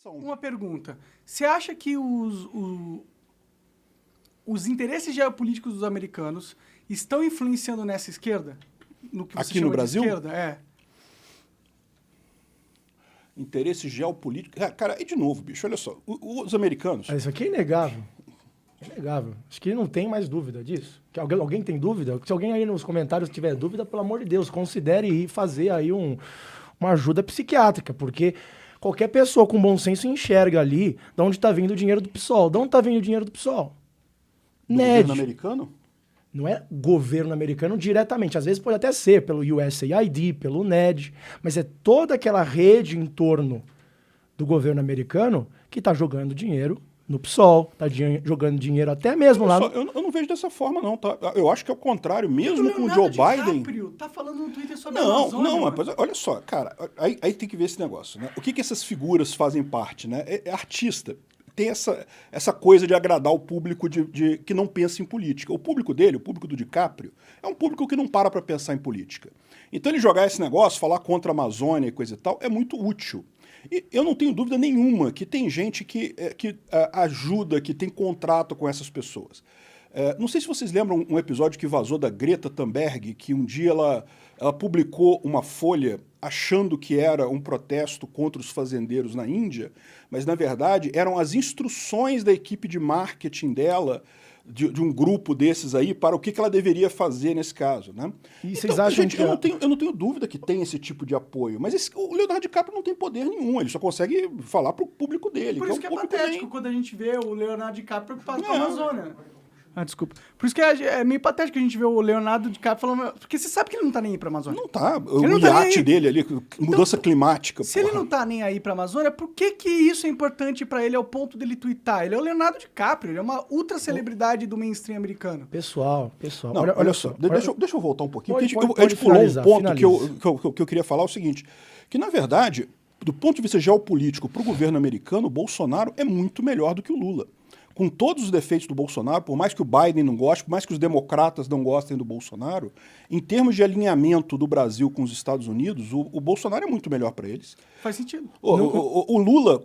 situação. Uma pergunta. Você acha que os interesses geopolíticos dos americanos estão influenciando nessa esquerda? No que você Aqui no chama de Brasil? esquerda? É. Interesse geopolítico. Cara, e de novo, bicho, olha só. Os americanos. Isso aqui é inegável. É inegável. Acho que não tem mais dúvida disso. Que alguém tem dúvida? Se alguém aí nos comentários tiver dúvida, pelo amor de Deus, considere ir fazer aí uma ajuda psiquiátrica, porque qualquer pessoa com bom senso enxerga ali de onde está vindo o dinheiro do PSOL. De onde está vindo o dinheiro do PSOL? Do NED. governo americano? Não é governo americano diretamente. Às vezes pode até ser pelo USAID, pelo NED, mas é toda aquela rede em torno do governo americano que está jogando dinheiro no PSOL, está jogando dinheiro até mesmo lá... Eu não vejo dessa forma, não. Tá? Eu acho que é o contrário. Mesmo com o Leonardo Joe Biden... DiCaprio tá falando no Twitter sobre a Não, Amazônia, não, mano. mas olha só, cara, aí tem que ver esse negócio, né? O que essas figuras fazem parte, né? É artista. Tem essa coisa de agradar o público que não pensa em política. O público dele, o público do DiCaprio, é um público que não para pensar em política. Então ele jogar esse negócio, falar contra a Amazônia e coisa e tal, é muito útil. E eu não tenho dúvida nenhuma que tem gente que ajuda, que tem contrato com essas pessoas. Não sei se vocês lembram um episódio que vazou da Greta Thunberg, que um dia ela publicou uma folha achando que era um protesto contra os fazendeiros na Índia, mas, na verdade, eram as instruções da equipe de marketing dela, de um grupo desses aí, para o que ela deveria fazer nesse caso, né? E vocês acham gente, que... eu não tenho dúvida que tem esse tipo de apoio, mas o Leonardo DiCaprio não tem poder nenhum, ele só consegue falar para o público dele. Por isso que é público patético quando a gente vê o Leonardo DiCaprio preocupado com a É. Amazônia. Ah, desculpa. Por isso que é meio patético a gente ver o Leonardo DiCaprio falando... Porque você sabe que ele não tá nem aí pra Amazônia. Não tá. Ele O não tá nem iate aí. dele ali, mudança climática, Se ele não tá nem aí pra Amazônia, por que isso é importante pra ele ao ponto dele twittar? Ele é o Leonardo DiCaprio, ele é uma ultra celebridade do mainstream americano. Pessoal. Não, olha só, deixa eu voltar um pouquinho, Pode- porque pode a gente pulou um finalizar, ponto finaliza. que eu queria falar o seguinte, que na verdade, do ponto de vista geopolítico para o governo americano, o Bolsonaro é muito melhor do que o Lula. Com todos os defeitos do Bolsonaro, por mais que o Biden não goste, por mais que os democratas não gostem do Bolsonaro, em termos de alinhamento do Brasil com os Estados Unidos, o Bolsonaro é muito melhor para eles. Faz sentido. O Lula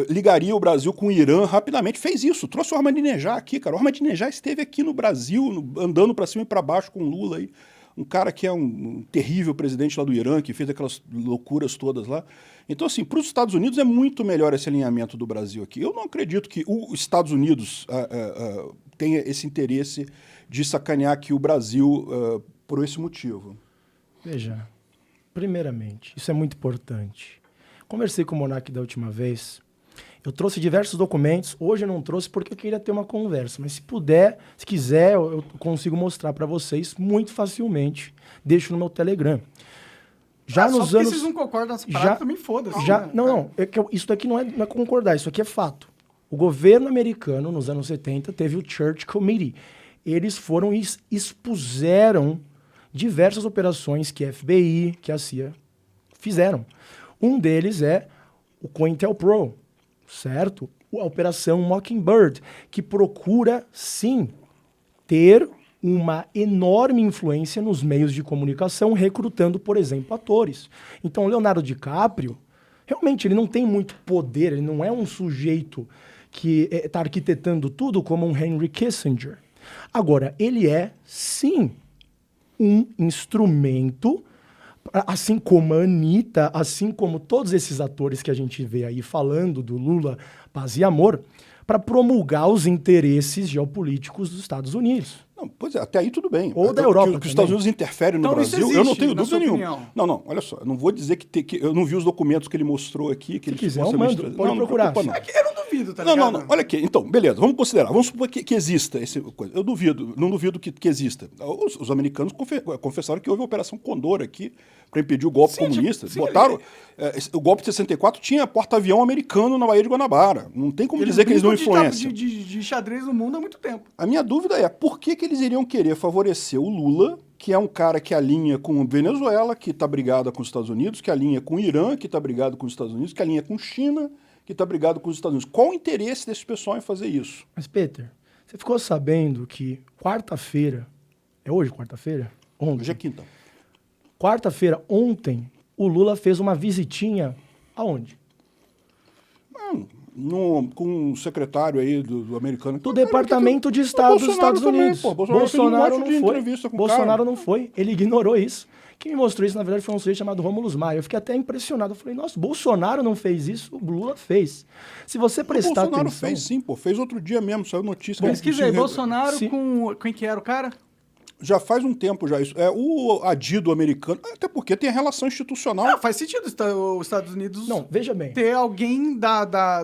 ligaria o Brasil com o Irã rapidamente, fez isso, trouxe o Ahmadinejad aqui, cara. O Ahmadinejad esteve aqui no Brasil, andando para cima e para baixo com o Lula aí. Um cara que é um terrível presidente lá do Irã, que fez aquelas loucuras todas lá. Então, assim, para os Estados Unidos é muito melhor esse alinhamento do Brasil aqui. Eu não acredito que os Estados Unidos tenha esse interesse de sacanear aqui o Brasil por esse motivo. Veja, primeiramente, isso é muito importante. Conversei com o Monark da última vez. Eu trouxe diversos documentos. Hoje eu não trouxe porque eu queria ter uma conversa. Mas se puder, se quiser, eu consigo mostrar para vocês muito facilmente. Deixo no meu Telegram. Já só nos porque anos... vocês não concordam nessa parada, também foda-se. Não. Isso daqui não é concordar, isso aqui é fato. O governo americano, nos anos 70, teve o Church Committee. Eles foram e expuseram diversas operações que a FBI, que a CIA fizeram. Um deles é o COINTELPRO, certo? A Operação Mockingbird, que procura, sim, ter uma enorme influência nos meios de comunicação, recrutando, por exemplo, atores. Então, o Leonardo DiCaprio, realmente, ele não tem muito poder, ele não é um sujeito que está arquitetando tudo como um Henry Kissinger. Agora, ele é, sim, um instrumento, assim como a Anitta, assim como todos esses atores que a gente vê aí falando do Lula, paz e amor, para promulgar os interesses geopolíticos dos Estados Unidos. Não, pois é, até aí tudo bem. Ou da Europa que os Estados Unidos interferem no Então, isso Brasil, eu não existe, tenho na dúvida sua nenhuma. opinião? Não, olha só, eu não vou dizer que eu não vi os documentos que ele mostrou aqui. Que Se ele quiser, eu supostamente mando, tra- pode não, procurar. Não, É que eu não duvido, tá não, ligado? não, olha aqui, então, beleza, vamos considerar, vamos supor que exista esse coisa. Eu duvido, não duvido que exista. Os americanos confessaram que houve a Operação Condor aqui para impedir o golpe comunista. Botaram, o golpe de 64 tinha porta-avião americano na Baía de Guanabara. Não tem como dizer que eles não influenciam. De xadrez no mundo há muito tempo. A minha dúvida é, por que eles iriam querer favorecer o Lula, que é um cara que alinha com Venezuela, que está brigado com os Estados Unidos, que alinha com o Irã, que está brigado com os Estados Unidos, que alinha com China, que está brigado com os Estados Unidos. Qual o interesse desse pessoal em fazer isso? Mas, Peter, você ficou sabendo que quarta-feira... É hoje quarta-feira? Ontem. Hoje é quinta. Quarta-feira, ontem, o Lula fez uma visitinha aonde? Com o secretário aí do americano. Do Departamento de Estado dos Estados Unidos. Pô, Bolsonaro não fez um monte de foi. entrevista com o Bolsonaro cara. não foi. Ele ignorou isso. Quem me mostrou isso, na verdade, foi um sujeito chamado Rômulo Maia. Eu fiquei até impressionado. Eu falei, nossa, Bolsonaro não fez isso, o Lula fez. Se você prestar O Bolsonaro atenção... fez sim, pô. Fez outro dia mesmo, saiu notícia. Pesquisei, Bolsonaro Sim. com... Quem que era o cara? Já faz um tempo já isso. É o adido americano, até porque tem a relação institucional. Ah, faz sentido os Estados Unidos Não, veja bem. ter alguém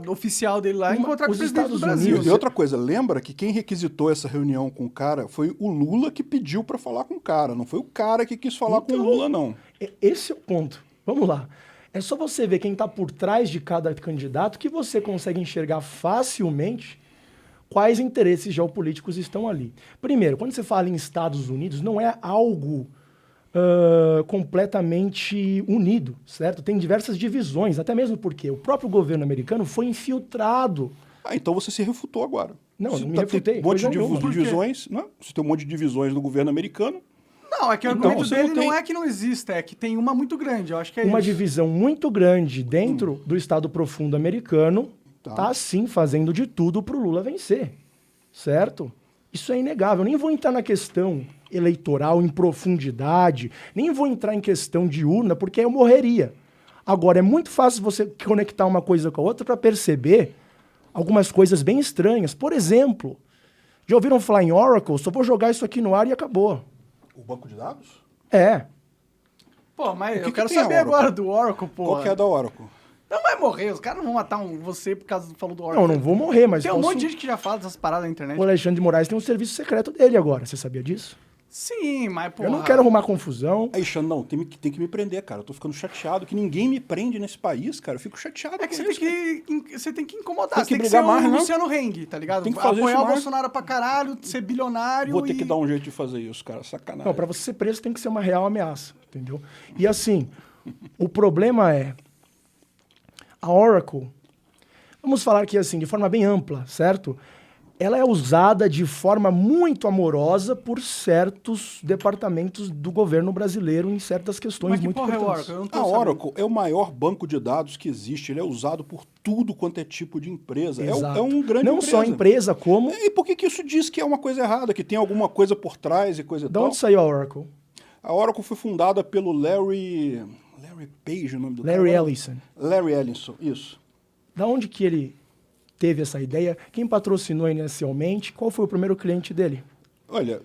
do oficial dele lá e encontrar com o os presidente do Estados Brasil. E outra coisa, lembra que quem requisitou essa reunião com o cara foi o Lula que pediu pra falar com o cara. Não foi o cara que quis falar com o Lula, não. Esse é o ponto. Vamos lá. É só você ver quem está por trás de cada candidato que você consegue enxergar facilmente quais interesses geopolíticos estão ali. Primeiro, quando você fala em Estados Unidos, não é algo completamente unido, certo? Tem diversas divisões, até mesmo porque o próprio governo americano foi infiltrado. Então você se refutou agora. Não, Você não me tem refutei, um monte coisa de nenhuma. Por quê? divisões, né? Você tem um monte de divisões no governo americano. Não, é que o Então, argumento você dele não tem- não é que não exista, é que tem uma muito grande. Eu acho que é Uma isso. divisão muito grande dentro do Estado Profundo americano tá sim fazendo de tudo para o Lula vencer, certo? Isso é inegável. Nem vou entrar na questão eleitoral em profundidade, nem vou entrar em questão de urna, porque eu morreria. Agora, é muito fácil você conectar uma coisa com a outra para perceber algumas coisas bem estranhas. Por exemplo, já ouviram falar em Oracle? Só vou jogar isso aqui no ar e acabou. O banco de dados? É. Pô, mas que eu quero tem a saber Oracle? agora do Oracle, pô. Qual que é a da Oracle? Não vai morrer, os caras não vão matar você por causa do falou do Oracle. Não, não vou morrer, mas Tem um posso... monte de gente que já fala dessas paradas na internet. O Alexandre de Moraes tem um serviço secreto dele agora. Você sabia disso? Sim, mas, pô. Eu não quero arrumar confusão. Aí, Xande, não, tem que me prender, cara. Eu tô ficando chateado que ninguém me prende nesse país, cara. Eu fico chateado É que com você isso, tem cara. você tem que incomodar. Tem Você que tem que brigar ser mais, o né? Luciano Heng, tá ligado? Tem que fazer Apoiar isso o mais. Bolsonaro pra caralho, ser bilionário Vou ter e... que dar um jeito de fazer isso, cara. Sacanagem. Não, para você ser preso tem que ser uma real ameaça, entendeu? E assim, o problema é a Oracle, vamos falar aqui assim, de forma bem ampla, certo? Ela é usada de forma muito amorosa por certos departamentos do governo brasileiro em certas questões Mas que muito porra é o importantes. Oracle? Eu não tô A sabendo. Oracle é o maior banco de dados que existe. Ele é usado por tudo quanto é tipo de empresa. Exato. É um grande Não empresa. só empresa, como... E por que isso diz que é uma coisa errada, que tem alguma coisa por trás e coisa e De tal? onde saiu a Oracle? A Oracle foi fundada pelo Larry Page, o nome do Larry cara. Ellison. Larry Ellison, isso. Da onde que ele teve essa ideia? Quem patrocinou inicialmente? Qual foi o primeiro cliente dele? Olha,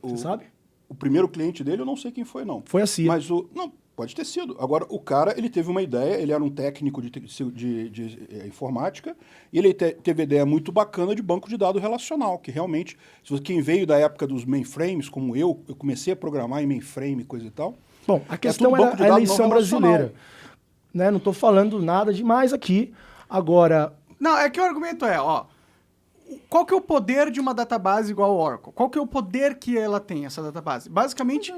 Você sabe? o primeiro cliente dele eu não sei quem foi, não. Foi a CIA. Mas não, pode ter sido. Agora, o cara, ele teve uma ideia, ele era um técnico de informática, e ele teve a ideia muito bacana de banco de dados relacional, que realmente, quem veio da época dos mainframes, como eu comecei a programar em mainframe e coisa e tal. Bom, a questão tudo era banco de a dados eleição não relacional. brasileira. Né? Não estou falando nada demais aqui. Agora, Não, é que o argumento é, ó... Qual que é o poder de uma database igual ao Oracle? Qual que é o poder que ela tem, essa database? Basicamente,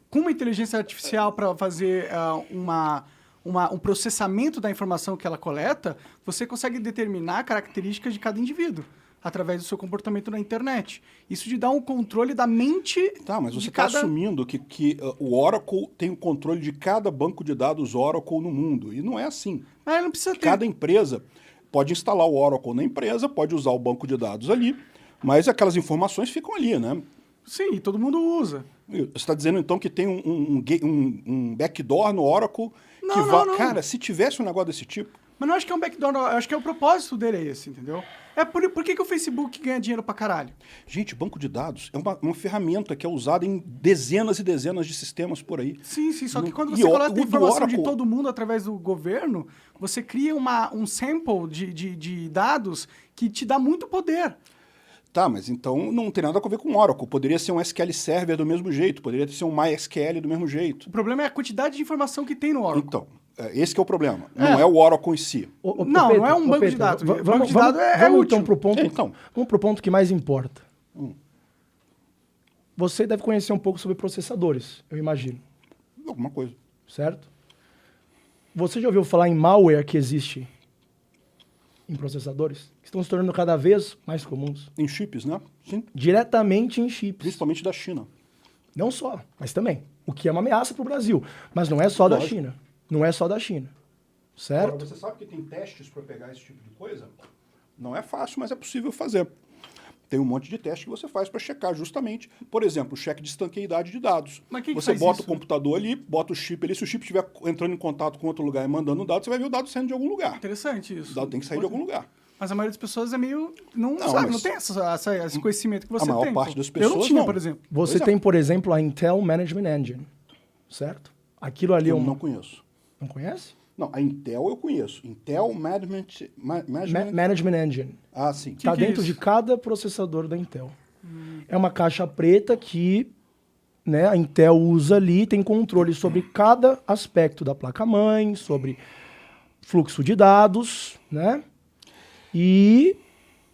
com uma inteligência artificial para fazer um processamento da informação que ela coleta, você consegue determinar características de cada indivíduo através do seu comportamento na internet. Isso te dá um controle da mente Tá, mas você de está cada... assumindo que o Oracle tem o controle de cada banco de dados Oracle no mundo. E não é assim. Mas não precisa ter... Cada empresa pode instalar o Oracle na empresa, pode usar o banco de dados ali, mas aquelas informações ficam ali, né? Sim, todo mundo usa. Você está dizendo, então, que tem um backdoor no Oracle Não, que não, vai... não. Cara, se tivesse um negócio desse tipo... Mas não acho que é um backdoor, não. Eu acho que é o propósito dele é esse, entendeu? Por que o Facebook ganha dinheiro pra caralho? Gente, banco de dados é uma ferramenta que é usada em dezenas e dezenas de sistemas por aí. Sim, só que quando E você o coleta do informação de Oracle- todo mundo através do governo, você cria um sample de dados que te dá muito poder. Tá, mas então não tem nada a ver com Oracle. Poderia ser um SQL Server do mesmo jeito, poderia ser um MySQL do mesmo jeito. O problema é a quantidade de informação que tem no Oracle. Então, esse que é o problema. Não é o Oracle em si. Não, não é um banco de dados. Banco de dados é vamos útil. então pro ponto, Então. vamos pro ponto que mais importa. Você deve conhecer um pouco sobre processadores, eu imagino, Alguma coisa. certo? Você já ouviu falar em malware que existe em processadores? Que estão se tornando cada vez mais comuns. Em chips, né? Sim. Diretamente em chips. Principalmente da China. Não só, mas também. O que é uma ameaça para o Brasil. Mas não é só da Lógico. China. Não é só da China. certo? Agora, você sabe que tem testes para pegar esse tipo de coisa? Não é fácil, mas é possível fazer. Tem um monte de teste que você faz para checar justamente, por exemplo, o cheque de estanqueidade de dados. Mas quem que você faz bota isso? o computador ali, bota o chip ali, se o chip estiver entrando em contato com outro lugar e mandando um dado, você vai ver o dado saindo de algum lugar. Interessante O isso. dado tem que sair de algum lugar. Mas a maioria das pessoas é meio... Não, Não, sabe, mas- não tem esse conhecimento que você A maior tem. parte das Eu não pessoas tinha, não. por exemplo. Você Pois é. tem, por exemplo, a Intel Management Engine, certo? Aquilo ali é Eu um... não conheço. Não conhece? Não, a Intel eu conheço. Intel Management... Management Engine. Ah, sim. Está que é dentro isso? de cada processador da Intel. É uma caixa preta que, né, a Intel usa ali, tem controle sobre cada aspecto da placa-mãe, sobre fluxo de dados, né? E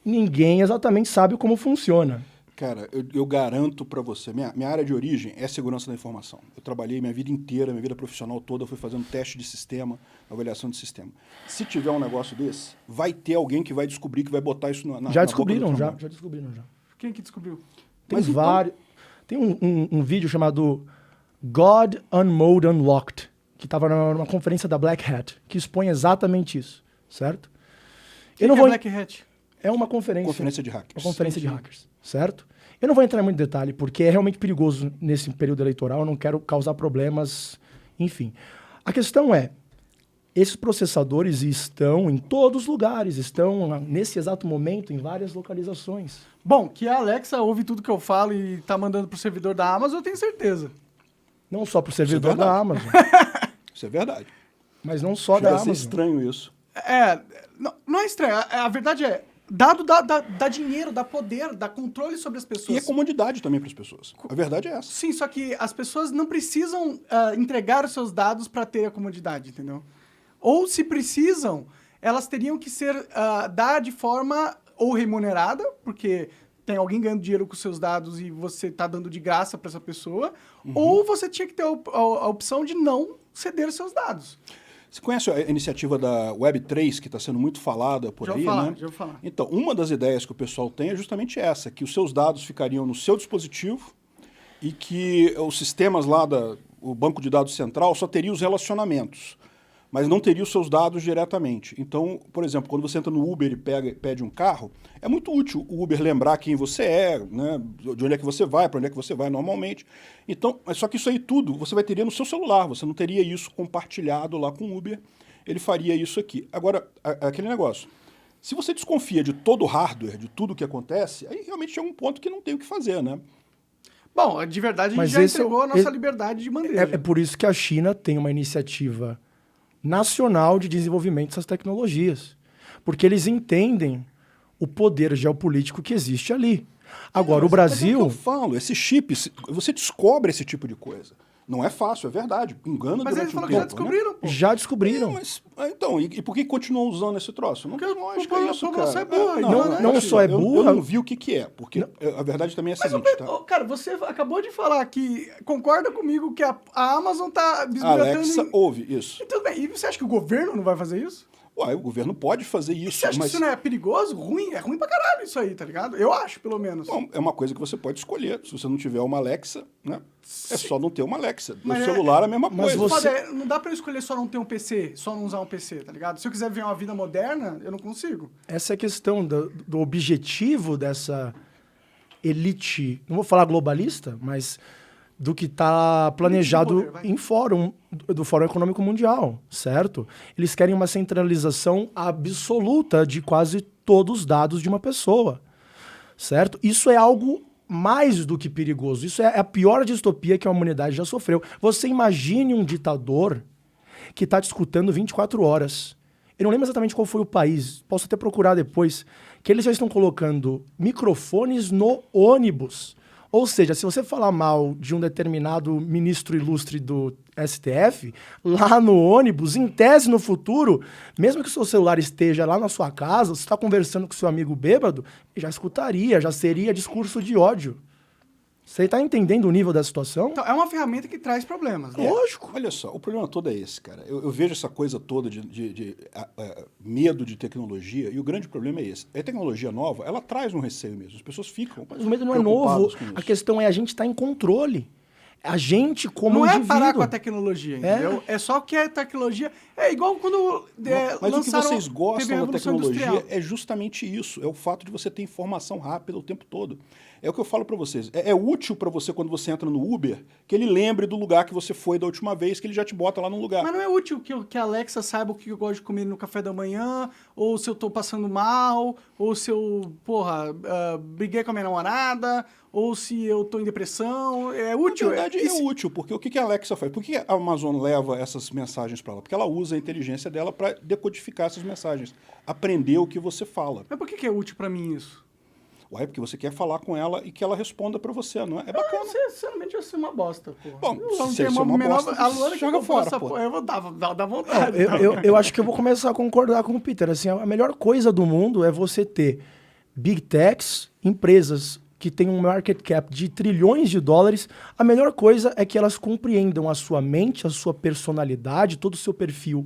ninguém exatamente sabe como funciona. Cara, eu garanto para você, minha área de origem é segurança da informação. Eu trabalhei minha vida inteira, minha vida profissional toda, fui fazendo teste de sistema, avaliação de sistema. Se tiver um negócio desse, vai ter alguém que vai descobrir, que vai botar isso na Já na descobriram, boca do já. trombone. Já descobriram, já. Quem que descobriu? Tem Mas então- vários... Tem um vídeo chamado God Unmode Unlocked, que estava numa conferência da Black Hat, que expõe exatamente isso, certo? Quem que é Black Hat? É uma conferência. Conferência de hackers. Uma conferência de hackers, certo? Eu não vou entrar em muito detalhe, porque é realmente perigoso nesse período eleitoral, eu não quero causar problemas, enfim. A questão é, esses processadores estão em todos os lugares, estão nesse exato momento em várias localizações. Bom, que a Alexa ouve tudo que eu falo e tá mandando pro servidor da Amazon, eu tenho certeza. Não só para o servidor verdade. da Amazon, Isso é verdade. mas não só Chega da a ser Amazon. estranho isso. Não é estranho. A verdade é, dado dá dinheiro, dá poder, dá controle sobre as pessoas. E é comodidade também para as pessoas. A verdade é essa. Sim, só que as pessoas não precisam entregar os seus dados para ter a comodidade, entendeu? Ou se precisam, elas teriam que ser dar de forma ou remunerada, porque tem alguém ganhando dinheiro com seus dados e você está dando de graça para essa pessoa, ou você tinha que ter a opção de não ceder os seus dados. Você conhece a iniciativa da Web3, que está sendo muito falada por Já aí, vou falar, né? já vou falar. Então, uma das ideias que o pessoal tem é justamente essa, que os seus dados ficariam no seu dispositivo e que os sistemas lá, o banco de dados central, só teria os relacionamentos, mas não teria os seus dados diretamente. Então, por exemplo, quando você entra no Uber e pede um carro, é muito útil o Uber lembrar quem você é, né, de onde é que você vai, para onde é que você vai normalmente. Então, só que isso aí tudo você vai ter no seu celular, você não teria isso compartilhado lá com o Uber, ele faria isso aqui. Agora, aquele negócio, se você desconfia de todo o hardware, de tudo que acontece, aí realmente chega um ponto que não tem o que fazer, né? Bom, de verdade, a gente Mas já esse é o- entregou a nossa esse- liberdade de bandeja. É por isso que a China tem uma iniciativa nacional de desenvolvimento dessas tecnologias. Porque eles entendem o poder geopolítico que existe ali. Agora, o Mas é o que Brasil... eu falo, esse chip, você descobre esse tipo de coisa. Não é fácil, é verdade. Engana Mas durante eles um falaram que tempo, já descobriram, pô. Já descobriram. Mas, então, e por que continuam usando esse troço? Não tem lógica a isso, população cara. é burra, não só é burra- Eu não vi o que é, porque a verdade também é a Mas, seguinte, tá? cara, você acabou de falar que concorda comigo que a Amazon tá A bisbilhotando... Alexa ouve isso. E tudo bem, e você acha que o governo não vai fazer isso? Uai, o governo pode fazer isso, Você acha mas que isso não é perigoso? Ruim? É ruim pra caralho isso aí, tá ligado? Eu acho, pelo menos. bom, é uma coisa que você pode escolher. Se você não tiver uma Alexa, né? É só não ter uma Alexa. No Mas celular é a mesma mas coisa. você- Foda, não dá pra eu escolher só não ter um PC, só não usar um PC, tá ligado? Se eu quiser ver uma vida moderna, eu não consigo. Essa é a questão do objetivo dessa elite, não vou falar globalista, mas do que está planejado poder, vai. em fórum, do Fórum Econômico Mundial, certo? Eles querem uma centralização absoluta de quase todos os dados de uma pessoa, certo? Isso é algo mais do que perigoso. Isso é a pior distopia que a humanidade já sofreu. Você imagine um ditador que está te escutando 24 horas. Eu não lembro exatamente qual foi o país, posso até procurar depois, que eles já estão colocando microfones no ônibus. Ou seja, se você falar mal de um determinado ministro ilustre do STF, lá no ônibus, em tese no futuro, mesmo que o seu celular esteja lá na sua casa, você está conversando com seu amigo bêbado, já escutaria, já seria discurso de ódio. Você está entendendo o nível da situação? Então, é uma ferramenta que traz problemas, né? Lógico. Olha só, o problema todo é esse, cara. Eu vejo essa coisa toda de medo de tecnologia, e o grande problema é esse. A tecnologia nova, ela traz um receio mesmo. As pessoas ficam Mas o medo não é preocupadas novo. com isso. A questão é a gente estar em controle. A gente, como Não é indivíduo... parar com a tecnologia, entendeu? É só que a tecnologia... É igual quando Mas o que lançaram... vocês teve a gostam da Revolução tecnologia Industrial. é justamente isso. É o fato de você ter informação rápida o tempo todo. É o que eu falo para vocês. É útil para você, quando você entra no Uber, que ele lembre do lugar que você foi da última vez, que ele já te bota lá no lugar. Mas não é útil que a Alexa saiba o que eu gosto de comer no café da manhã, ou se eu tô passando mal, ou se eu, briguei com a minha namorada, ou se eu tô em depressão. É útil. Na verdade, é útil, porque o que a Alexa faz? Por que a Amazon leva essas mensagens para ela? Porque ela usa a inteligência dela para decodificar essas mensagens, aprender o que você fala. Mas por que é útil pra mim isso? Ué, porque você quer falar com ela e que ela responda para você, não é? É bacana. Sinceramente, eu sou uma bosta, pô. Bom, se isso é uma bosta, a Luana que joga comprou fora, essa pô. porra, eu vou dar vontade. Eu acho que eu vou começar a concordar com o Peter. Assim, a melhor coisa do mundo é você ter big techs, empresas que têm um market cap de trilhões de dólares. A melhor coisa é que elas compreendam a sua mente, a sua personalidade, todo o seu perfil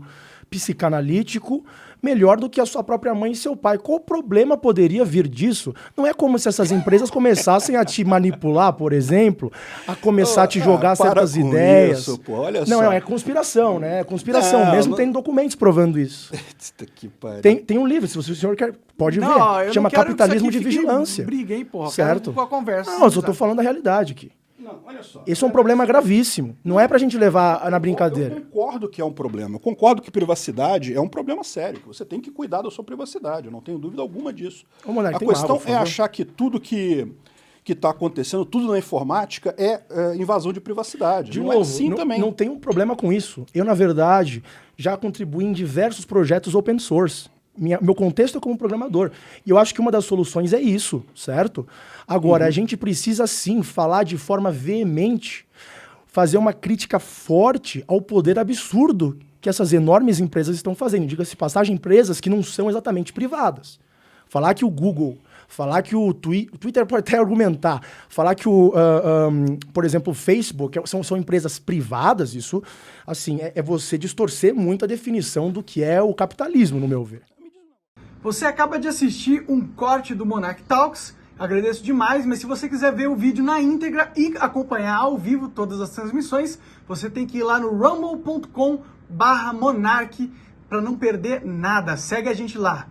psicanalítico, melhor do que a sua própria mãe e seu pai. Qual problema poderia vir disso? Não é como se essas empresas começassem a te manipular, por exemplo, a começar a te jogar certas ideias. Isso, pô, olha não, só. é conspiração, né? É conspiração. Não, Mesmo não... tem documentos provando isso. Que pariu. Tem um livro, se o senhor quer, pode Não, ver. eu Chama não quero Capitalismo que de isso aqui fique Vigilância. briga, hein, porra. Certo. Quero com a conversa. Não, eu só tô falando da realidade aqui. Não, olha só. Esse é um problema gravíssimo. Não é pra gente levar na Eu brincadeira. concordo que é um problema. Eu concordo que privacidade é um problema sério. Que você tem que cuidar da sua privacidade. Eu não tenho dúvida alguma disso. Ô, Monark, A tem questão água, por é favor. achar que tudo que está acontecendo, tudo na informática, é invasão de privacidade. De não novo, é assim também. não tem um problema com isso. Eu, na verdade, já contribuí em diversos projetos open source. Meu contexto é como programador. E eu acho que uma das soluções é isso, certo? Agora, a gente precisa sim falar de forma veemente, fazer uma crítica forte ao poder absurdo que essas enormes empresas estão fazendo. Diga-se de passagem, empresas que não são exatamente privadas. Falar que o Google, falar que o Twitter pode até argumentar, falar que por exemplo, o Facebook são empresas privadas, isso assim, é você distorcer muito a definição do que é o capitalismo, no meu ver. Você acaba de assistir um corte do Monark Talks. Agradeço demais, mas se você quiser ver o vídeo na íntegra e acompanhar ao vivo todas as transmissões, você tem que ir lá no rumble.com/monark para não perder nada. Segue a gente lá.